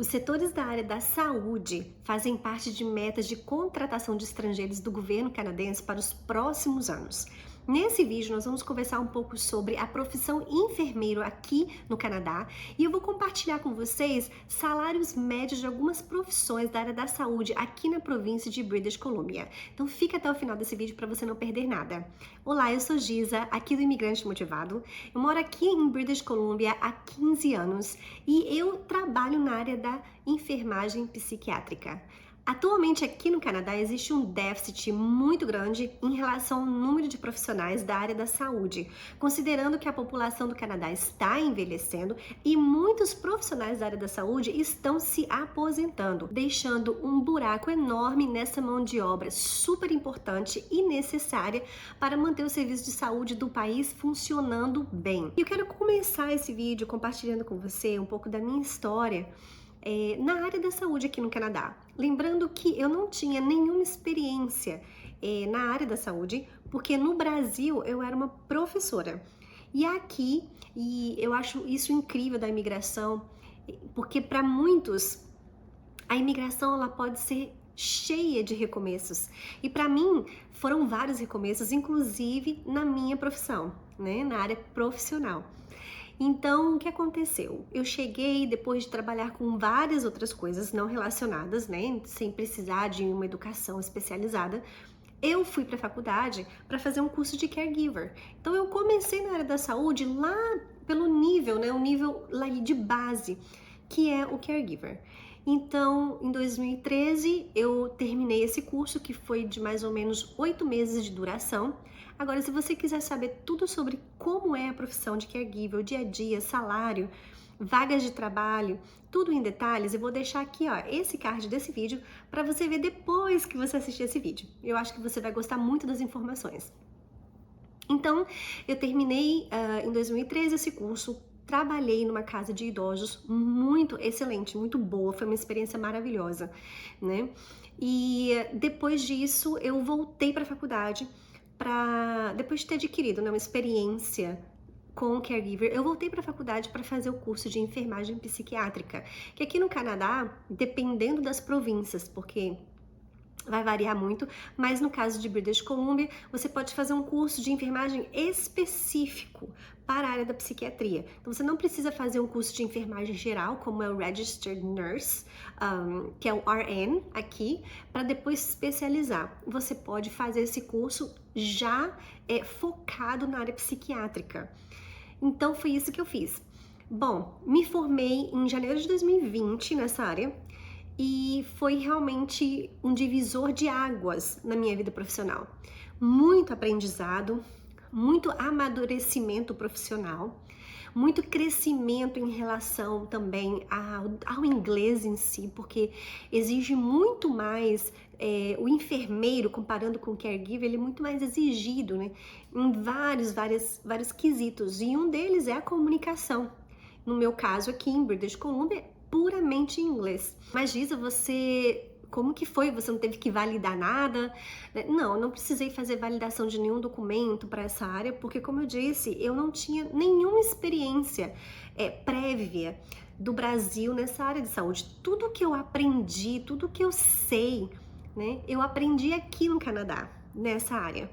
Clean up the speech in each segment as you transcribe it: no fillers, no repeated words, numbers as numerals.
Os setores da área da saúde fazem parte de metas de contratação de estrangeiros do governo canadense para os próximos anos. Nesse vídeo, nós vamos conversar um pouco sobre a profissão enfermeiro aqui no Canadá e eu vou compartilhar com vocês salários médios de algumas profissões da área da saúde aqui na província de British Columbia. Então fica até o final desse vídeo para você não perder nada. Olá, eu sou Giza, aqui do Imigrante Motivado. Eu moro aqui em British Columbia há 15 anos e eu trabalho na área da enfermagem psiquiátrica. Atualmente aqui no Canadá existe um déficit muito grande em relação ao número de profissionais da área da saúde, considerando que a população do Canadá está envelhecendo e muitos profissionais da área da saúde estão se aposentando, deixando um buraco enorme nessa mão de obra super importante e necessária para manter o serviço de saúde do país funcionando bem. E eu quero começar esse vídeo compartilhando com você um pouco da minha história na área da saúde aqui no Canadá. Lembrando que eu não tinha nenhuma experiência na área da saúde, porque no Brasil eu era uma professora. E aqui, eu acho isso incrível da imigração, porque para muitos a imigração ela pode ser cheia de recomeços. E para mim foram vários recomeços, inclusive na minha profissão, né, na área profissional. Então, o que aconteceu? Eu cheguei depois de trabalhar com várias outras coisas não relacionadas, né, sem precisar de uma educação especializada. Eu fui para a faculdade para fazer um curso de caregiver. Então, eu comecei na área da saúde lá pelo nível, né, o nível lá de base, que é o caregiver. Então, em 2013, eu terminei esse curso, que foi de mais ou menos 8 meses de duração. Agora, se você quiser saber tudo sobre como é a profissão de caregiver, o dia a dia, salário, vagas de trabalho, tudo em detalhes, eu vou deixar aqui, ó, esse card desse vídeo para você ver depois que você assistir esse vídeo. Eu acho que você vai gostar muito das informações. Então, eu terminei em 2013 esse curso. Trabalhei numa casa de idosos muito excelente, muito boa, foi uma experiência maravilhosa, né? E depois disso eu voltei para a faculdade, depois de ter adquirido, né, uma experiência com caregiver, eu voltei para a faculdade para fazer o curso de enfermagem psiquiátrica, que aqui no Canadá, dependendo das províncias, porque vai variar muito, mas no caso de British Columbia, você pode fazer um curso de enfermagem específico para a área da psiquiatria. Então, você não precisa fazer um curso de enfermagem geral, como é o Registered Nurse, que é o RN aqui, para depois se especializar. Você pode fazer esse curso já focado na área psiquiátrica. Então, foi isso que eu fiz. Bom, me formei em janeiro de 2020 nessa área, e foi realmente um divisor de águas na minha vida profissional. Muito aprendizado, muito amadurecimento profissional, muito crescimento em relação também ao inglês em si, porque exige muito mais, o enfermeiro, comparando com o caregiver, ele é muito mais exigido, né, em vários quesitos, e um deles é a comunicação. No meu caso aqui em British Columbia, puramente em inglês. Mas Giza, como que foi? Você não teve que validar nada? Não, eu não precisei fazer validação de nenhum documento para essa área, porque como eu disse, eu não tinha nenhuma experiência prévia do Brasil nessa área de saúde. Tudo que eu aprendi, tudo que eu sei, né, eu aprendi aqui no Canadá, nessa área.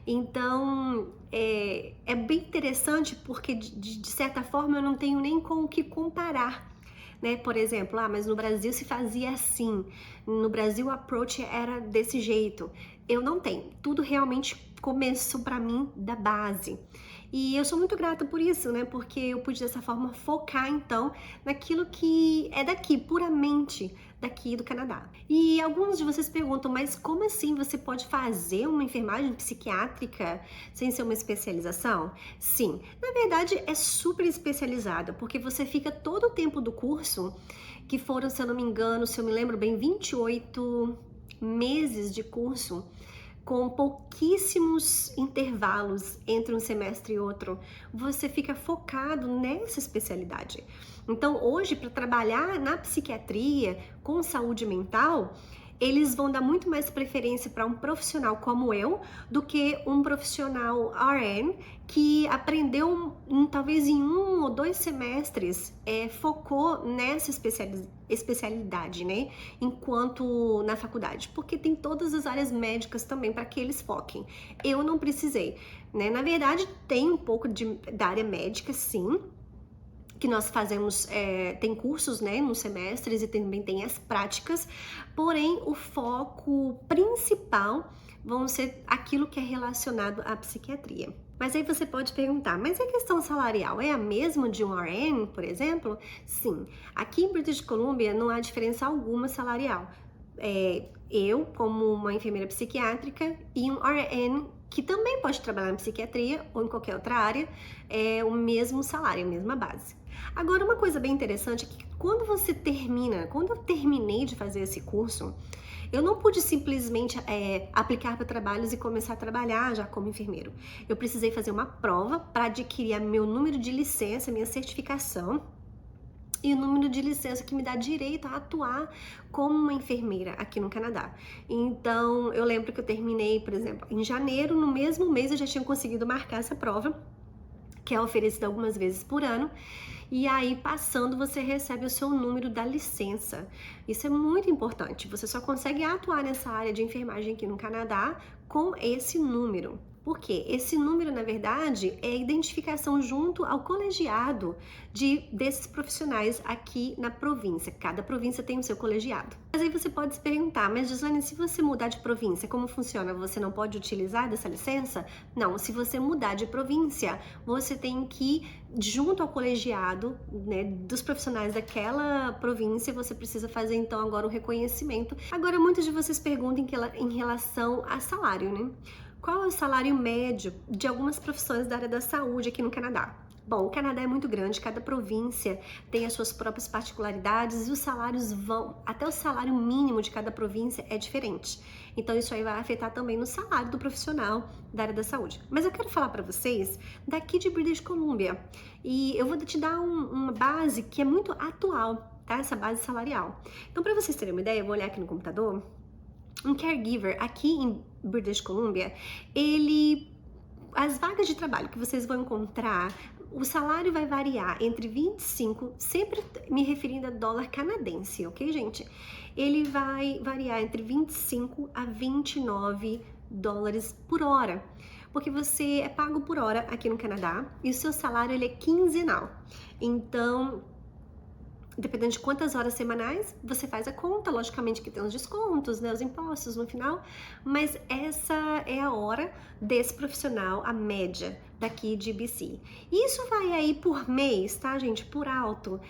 Então, é bem interessante porque, de certa forma, eu não tenho nem com o que comparar. Né? Por exemplo, mas no Brasil se fazia assim, no Brasil o approach era desse jeito. Eu não tenho, tudo realmente começou para mim da base. E eu sou muito grata por isso, né? Porque eu pude dessa forma focar então naquilo que é daqui, puramente daqui do Canadá. E alguns de vocês perguntam, mas como assim você pode fazer uma enfermagem psiquiátrica sem ser uma especialização? Sim, na verdade é super especializada, porque você fica todo o tempo do curso, que foram, se eu não me engano, se eu me lembro bem, 28 meses de curso, com pouquíssimos intervalos entre um semestre e outro, você fica focado nessa especialidade. Então, hoje, para trabalhar na psiquiatria com saúde mental, eles vão dar muito mais preferência para um profissional como eu do que um profissional RN que aprendeu talvez em 1 ou 2 semestres, focou nessa especialidade, né? Enquanto na faculdade, porque tem todas as áreas médicas também para que eles foquem. Eu não precisei, né? Na verdade, tem um pouco da área médica, sim, que nós fazemos, tem cursos, né, nos semestres e também tem as práticas, porém o foco principal vão ser aquilo que é relacionado à psiquiatria. Mas aí você pode perguntar, mas a questão salarial é a mesma de um RN, por exemplo? Sim, aqui em British Columbia não há diferença alguma salarial. Eu, como uma enfermeira psiquiátrica, e um RN que também pode trabalhar em psiquiatria ou em qualquer outra área, é o mesmo salário, a mesma base. Agora, uma coisa bem interessante é que quando eu terminei de fazer esse curso, eu não pude simplesmente aplicar para trabalhos e começar a trabalhar já como enfermeiro. Eu precisei fazer uma prova para adquirir meu número de licença, minha certificação, e o número de licença que me dá direito a atuar como uma enfermeira aqui no Canadá. Então, eu lembro que eu terminei, por exemplo, em janeiro, no mesmo mês eu já tinha conseguido marcar essa prova, que é oferecida algumas vezes por ano, e aí passando você recebe o seu número da licença. Isso é muito importante, você só consegue atuar nessa área de enfermagem aqui no Canadá com esse número. Por quê? Esse número, na verdade, é a identificação junto ao colegiado desses profissionais aqui na província. Cada província tem o seu colegiado. Mas aí você pode se perguntar, mas Gislaine, se você mudar de província, como funciona? Você não pode utilizar dessa licença? Não, se você mudar de província, você tem que ir junto ao colegiado, né, dos profissionais daquela província, você precisa fazer então agora o reconhecimento. Agora, muitos de vocês perguntam em relação a salário, né? Qual é o salário médio de algumas profissões da área da saúde aqui no Canadá? Bom, o Canadá é muito grande, cada província tem as suas próprias particularidades e os salários até o salário mínimo de cada província é diferente. Então isso aí vai afetar também no salário do profissional da área da saúde. Mas eu quero falar para vocês daqui de British Columbia e eu vou te dar uma base que é muito atual, tá? Essa base salarial. Então, para vocês terem uma ideia, eu vou olhar aqui no computador. Um caregiver aqui em British Columbia, as vagas de trabalho que vocês vão encontrar, o salário vai variar entre 25, sempre me referindo a dólar canadense, ok, gente? Ele vai variar entre 25 a 29 dólares por hora, porque você é pago por hora aqui no Canadá e o seu salário ele é quinzenal. Então, dependendo de quantas horas semanais, você faz a conta, logicamente que tem os descontos, né, os impostos no final, mas essa é a hora desse profissional, a média daqui de BC. Isso vai aí por mês, tá, gente? Por alto,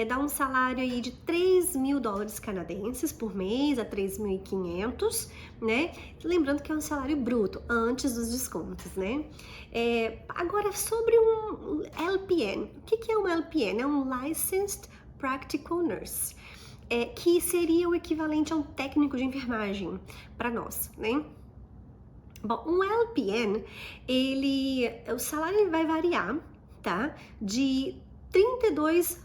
dá um salário aí de 3.000 dólares canadenses por mês, a 3.500, né? Lembrando que é um salário bruto, antes dos descontos, né? Agora, sobre um LPN. O que é um LPN? É um Licensed Practical Nurse, que seria o equivalente a um técnico de enfermagem para nós, né? Bom, um LPN, o salário vai variar, tá? De 32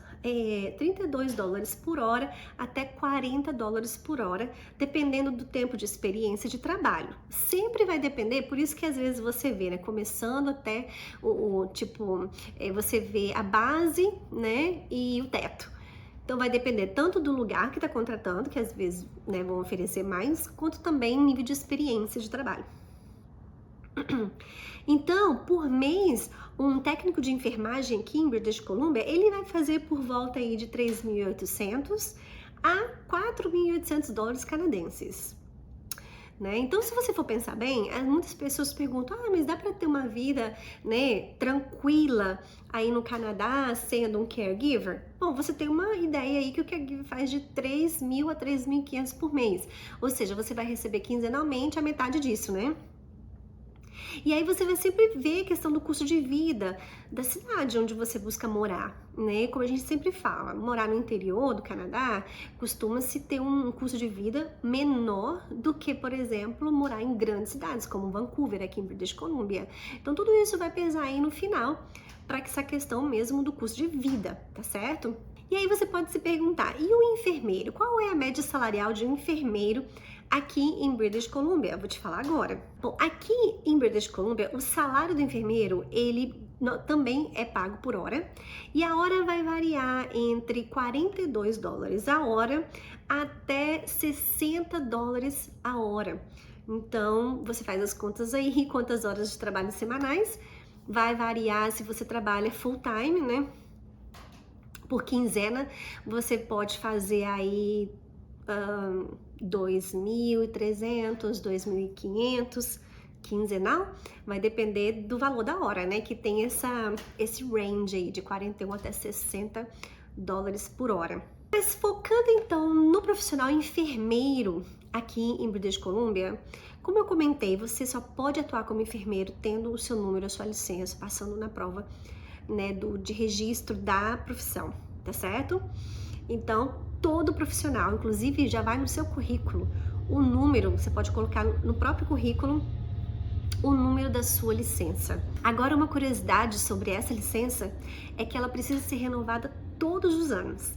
dólares por hora até 40 dólares por hora, dependendo do tempo de experiência de trabalho. Sempre vai depender, por isso que às vezes você vê, né, começando até você vê a base, né, e o teto. Então vai depender tanto do lugar que está contratando, que às vezes, né, vão oferecer mais, quanto também nível de experiência de trabalho. Então, por mês, um técnico de enfermagem aqui em British Columbia, ele vai fazer por volta aí de 3.800 a 4.800 dólares canadenses. Né? Então, se você for pensar bem, muitas pessoas perguntam, mas dá para ter uma vida, né, tranquila aí no Canadá sendo um caregiver? Bom, você tem uma ideia aí que o caregiver faz de 3.000 a 3.500 por mês, ou seja, você vai receber quinzenalmente a metade disso, né? E aí você vai sempre ver a questão do custo de vida da cidade onde você busca morar, né? Como a gente sempre fala, morar no interior do Canadá costuma-se ter um custo de vida menor do que, por exemplo, morar em grandes cidades como Vancouver, aqui em British Columbia. Então tudo isso vai pesar aí no final para essa questão mesmo do custo de vida, tá certo? E aí você pode se perguntar, e o enfermeiro enfermeiro. Qual é a média salarial de um enfermeiro aqui em British Columbia? Eu vou te falar agora. Bom, aqui em British Columbia, o salário do enfermeiro, ele também é pago por hora, e a hora vai variar entre $42 a hora até $60 a hora. Então, você faz as contas aí, quantas horas de trabalho semanais, vai variar se você trabalha full time, né? Por quinzena, você pode fazer aí 2.300, 2.500 quinzenal, vai depender do valor da hora, né? Que tem esse range aí de 41 até $60 por hora. Mas focando então no profissional enfermeiro aqui em British Columbia, como eu comentei, você só pode atuar como enfermeiro tendo o seu número, a sua licença, passando na prova, né, de registro da profissão, tá certo? Então, todo profissional, inclusive já vai no seu currículo, o número, você pode colocar no próprio currículo o número da sua licença. Agora, uma curiosidade sobre essa licença é que ela precisa ser renovada todos os anos.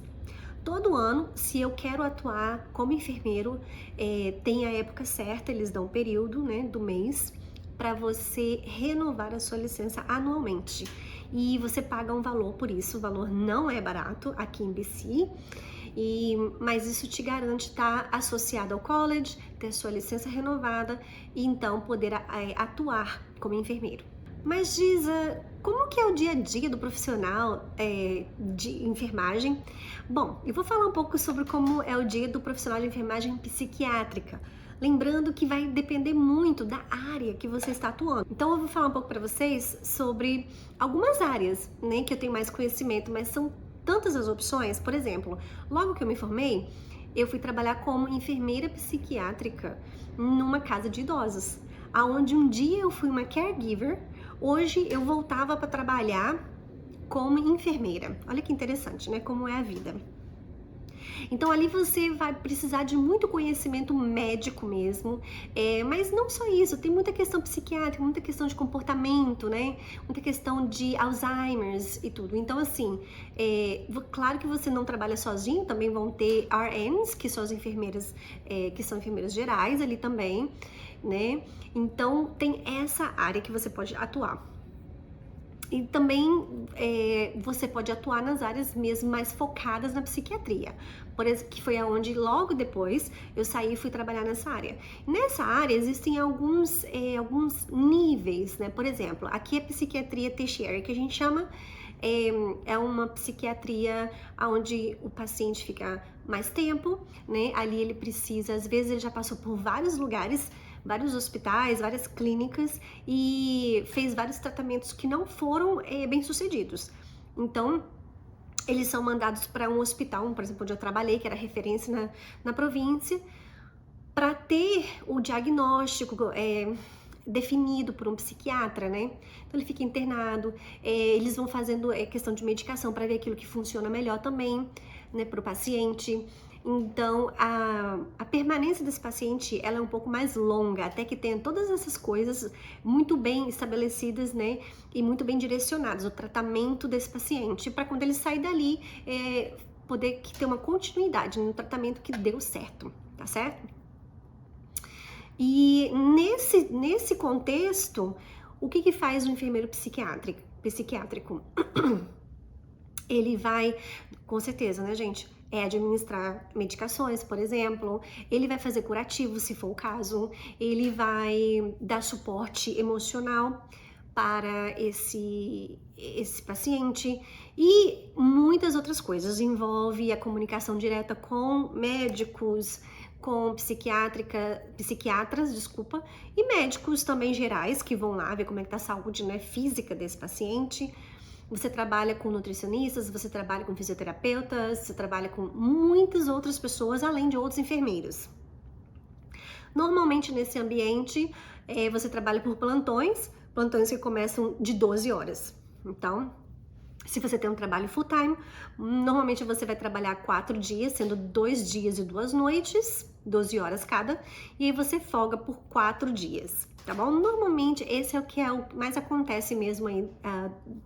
Todo ano, se eu quero atuar como enfermeiro, tem a época certa, eles dão um período, né, do mês, para você renovar a sua licença anualmente. E você paga um valor por isso, o valor não é barato aqui em BC, mas isso te garante estar associado ao college, ter sua licença renovada e então poder atuar como enfermeiro. Mas Giza, como que é o dia a dia do profissional de enfermagem? Bom, eu vou falar um pouco sobre como é o dia do profissional de enfermagem psiquiátrica. Lembrando que vai depender muito da área que você está atuando. Então eu vou falar um pouco para vocês sobre algumas áreas, né, que eu tenho mais conhecimento, mas são tantas as opções. Por exemplo, logo que eu me formei, eu fui trabalhar como enfermeira psiquiátrica numa casa de idosos, aonde um dia eu fui uma caregiver, hoje eu voltava para trabalhar como enfermeira. Olha que interessante, né? Como é a vida. Então ali você vai precisar de muito conhecimento médico mesmo, mas não só isso, tem muita questão psiquiátrica, muita questão de comportamento, né? Muita questão de Alzheimer's e tudo. Então assim, claro que você não trabalha sozinho, também vão ter RNs, que são as enfermeiras, que são enfermeiras gerais ali também, né? Então tem essa área que você pode atuar. E também você pode atuar nas áreas mesmo mais focadas na psiquiatria, por exemplo, que foi aonde logo depois eu saí e fui trabalhar nessa área. Nessa área existem alguns níveis, né? Por exemplo, aqui é psiquiatria terciária, que a gente chama, é uma psiquiatria onde o paciente fica mais tempo, né? Ali ele precisa, às vezes ele já passou por vários lugares, vários hospitais, várias clínicas e fez vários tratamentos que não foram bem sucedidos. Então, eles são mandados para um hospital, por exemplo, onde eu trabalhei, que era referência na província, para ter o diagnóstico definido por um psiquiatra, né? Então ele fica internado, eles vão fazendo questão de medicação para ver aquilo que funciona melhor também, né, para o paciente. Então, a permanência desse paciente, ela é um pouco mais longa, até que tenha todas essas coisas muito bem estabelecidas, né, e muito bem direcionadas, o tratamento desse paciente, para quando ele sair dali, poder ter uma continuidade no tratamento que deu certo, tá certo? E nesse contexto, o que faz o enfermeiro psiquiátrico? Ele vai, com certeza, né, gente? Administrar medicações, por exemplo, ele vai fazer curativo, se for o caso, ele vai dar suporte emocional para esse paciente e muitas outras coisas. Envolve a comunicação direta com médicos, com psiquiatras, e médicos também gerais que vão lá ver como é que tá a saúde, né, física desse paciente. Você trabalha com nutricionistas, você trabalha com fisioterapeutas, você trabalha com muitas outras pessoas, além de outros enfermeiros. Normalmente, nesse ambiente, você trabalha por plantões que começam de 12 horas. Então, se você tem um trabalho full time, normalmente você vai trabalhar 4 dias, sendo 2 dias e 2 noites, 12 horas cada, e aí você folga por 4 dias. tá bom? Normalmente esse é o que mais acontece mesmo aí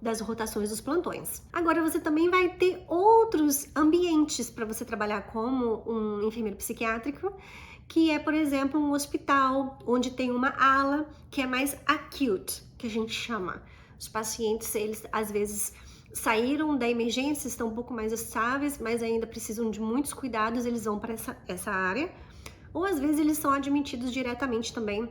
das rotações dos plantões. Agora você também vai ter outros ambientes para você trabalhar como um enfermeiro psiquiátrico, que é, por exemplo, um hospital onde tem uma ala que é mais acute, que a gente chama. Os pacientes, eles às vezes saíram da emergência, estão um pouco mais estáveis, mas ainda precisam de muitos cuidados, eles vão para essa área. Ou às vezes eles são admitidos diretamente também,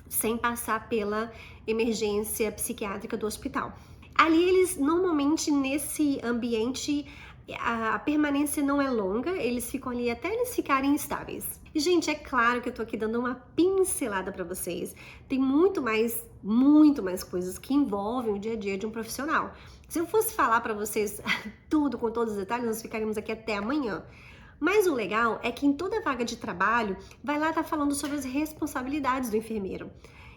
sem passar pela emergência psiquiátrica do hospital. Ali eles, normalmente nesse ambiente, a permanência não é longa, eles ficam ali até eles ficarem estáveis. E, gente, é claro que eu tô aqui dando uma pincelada para vocês. Tem muito mais coisas que envolvem o dia a dia de um profissional. Se eu fosse falar para vocês tudo com todos os detalhes, nós ficaríamos aqui até amanhã. Mas o legal é que em toda vaga de trabalho, vai lá estar falando sobre as responsabilidades do enfermeiro.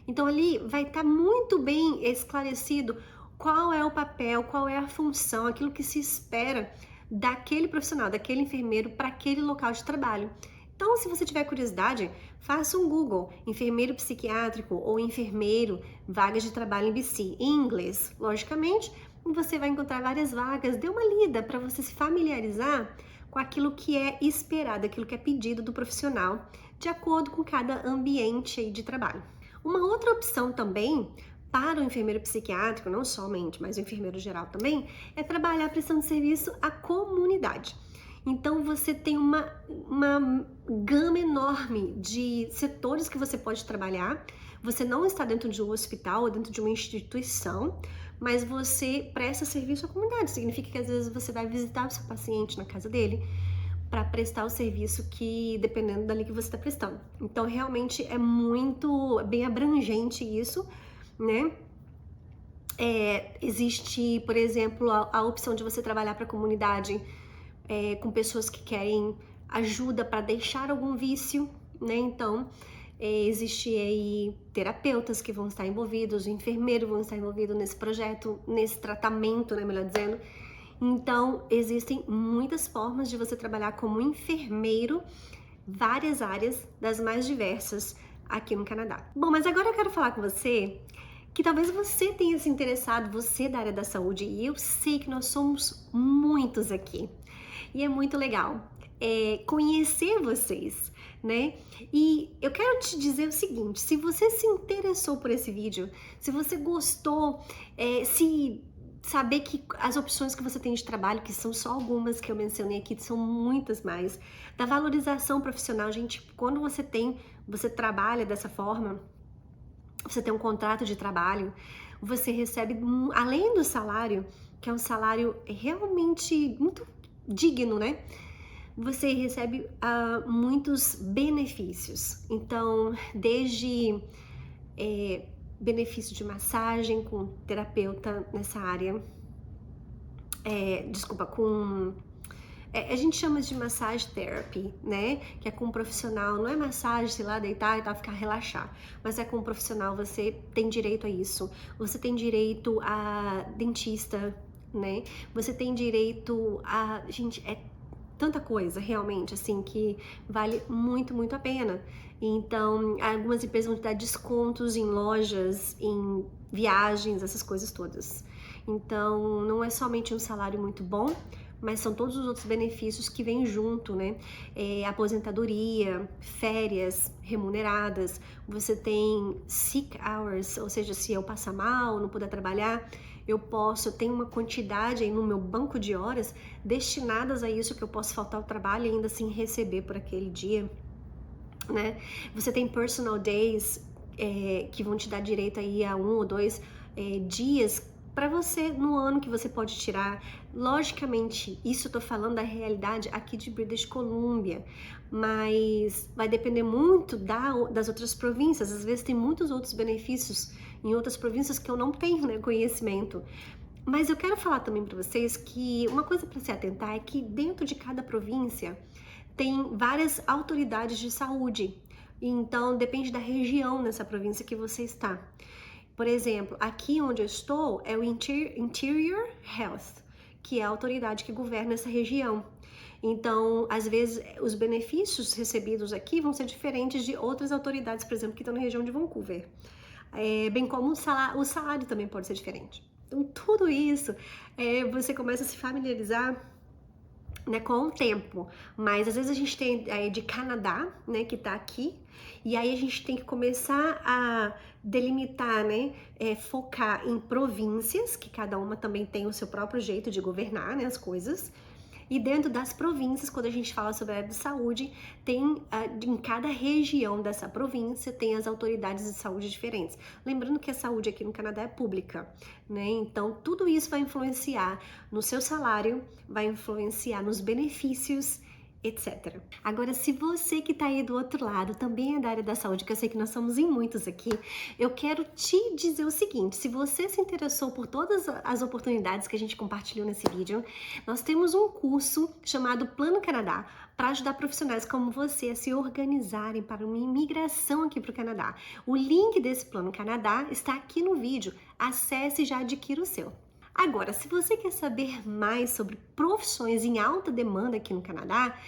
Então ali vai estar muito bem esclarecido qual é o papel, qual é a função, aquilo que se espera daquele profissional, daquele enfermeiro para aquele local de trabalho. Então, se você tiver curiosidade, faça um Google, enfermeiro psiquiátrico ou enfermeiro, vagas de trabalho em BC, em inglês, logicamente, e você vai encontrar várias vagas. Dê uma lida para você se familiarizar com aquilo que é esperado, aquilo que é pedido do profissional, de acordo com cada ambiente aí de trabalho. Uma outra opção também para o enfermeiro psiquiátrico, não somente, mas o enfermeiro geral também, é trabalhar prestando serviço à comunidade. Então você tem uma gama enorme de setores que você pode trabalhar. Você não está dentro de um hospital ou dentro de uma instituição, mas você presta serviço à comunidade. Significa que às vezes você vai visitar o seu paciente na casa dele para prestar o serviço que, dependendo dali que você está prestando. Então, realmente é muito bem abrangente isso, né? Existe, por exemplo, a opção de você trabalhar para a comunidade com pessoas que querem ajuda para deixar algum vício, né? Então, existe aí terapeutas que vão estar envolvidos, enfermeiros vão estar envolvidos nesse projeto, nesse tratamento, né, melhor dizendo. Então, existem muitas formas de você trabalhar como enfermeiro, várias áreas das mais diversas aqui no Canadá. Bom, mas agora eu quero falar com você que talvez você tenha se interessado, você da área da saúde, e eu sei que nós somos muitos aqui. E é muito legal conhecer vocês, né? E eu quero te dizer o seguinte, se você se interessou por esse vídeo, se você gostou, se saber que as opções que você tem de trabalho, que são só algumas que eu mencionei aqui, são muitas mais, da valorização profissional, gente, quando você trabalha dessa forma, você tem um contrato de trabalho, você recebe, além do salário, que é um salário realmente muito digno, né? Você recebe muitos benefícios. Então, desde benefício de massagem com terapeuta nessa área, a gente chama de massage therapy, né? Que é com um profissional, não é massagem, sei lá, deitar e tal, ficar relaxar. Mas é com um profissional, você tem direito a isso. Você tem direito a dentista, né? Você tem direito a... Gente, é tanta coisa, realmente, assim, que vale muito, muito a pena. Então, algumas empresas vão te dar descontos em lojas, em viagens, essas coisas todas. Então, não é somente um salário muito bom, mas são todos os outros benefícios que vêm junto, né? Aposentadoria, férias remuneradas, você tem sick hours, ou seja, se eu passar mal, não puder trabalhar, eu tenho uma quantidade aí no meu banco de horas destinadas a isso, que eu posso faltar ao trabalho e ainda assim receber por aquele dia, né? Você tem personal days, que vão te dar direito aí a 1 ou 2 dias para você no ano que você pode tirar. Logicamente, isso eu tô falando da realidade aqui de British Columbia, mas vai depender muito das outras províncias. Às vezes tem muitos outros benefícios em outras províncias que eu não tenho, né, conhecimento. Mas eu quero falar também para vocês que uma coisa para se atentar é que dentro de cada província tem várias autoridades de saúde. Então depende da região nessa província que você está. Por exemplo, aqui onde eu estou é o Interior Health, que é a autoridade que governa essa região. Então, às vezes, os benefícios recebidos aqui vão ser diferentes de outras autoridades, por exemplo, que estão na região de Vancouver. Bem como o salário também pode ser diferente. Então, tudo isso você começa a se familiarizar, né, com o tempo, mas às vezes a gente tem de Canadá, né, que tá aqui, e aí a gente tem que começar a delimitar, né, focar em províncias, que cada uma também tem o seu próprio jeito de governar, né, as coisas. E dentro das províncias, quando a gente fala sobre a área de saúde, tem em cada região dessa província tem as autoridades de saúde diferentes. Lembrando que a saúde aqui no Canadá é pública, né? Então tudo isso vai influenciar no seu salário, vai influenciar nos benefícios, etc. Agora, se você que está aí do outro lado também é da área da saúde, que eu sei que nós somos em muitos aqui, eu quero te dizer o seguinte: se você se interessou por todas as oportunidades que a gente compartilhou nesse vídeo, nós temos um curso chamado Plano Canadá para ajudar profissionais como você a se organizarem para uma imigração aqui para o Canadá. O link desse Plano Canadá está aqui no vídeo. Acesse e já adquira o seu. Agora, se você quer saber mais sobre profissões em alta demanda aqui no Canadá,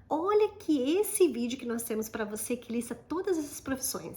olha que esse vídeo que nós temos para você que lista todas essas profissões.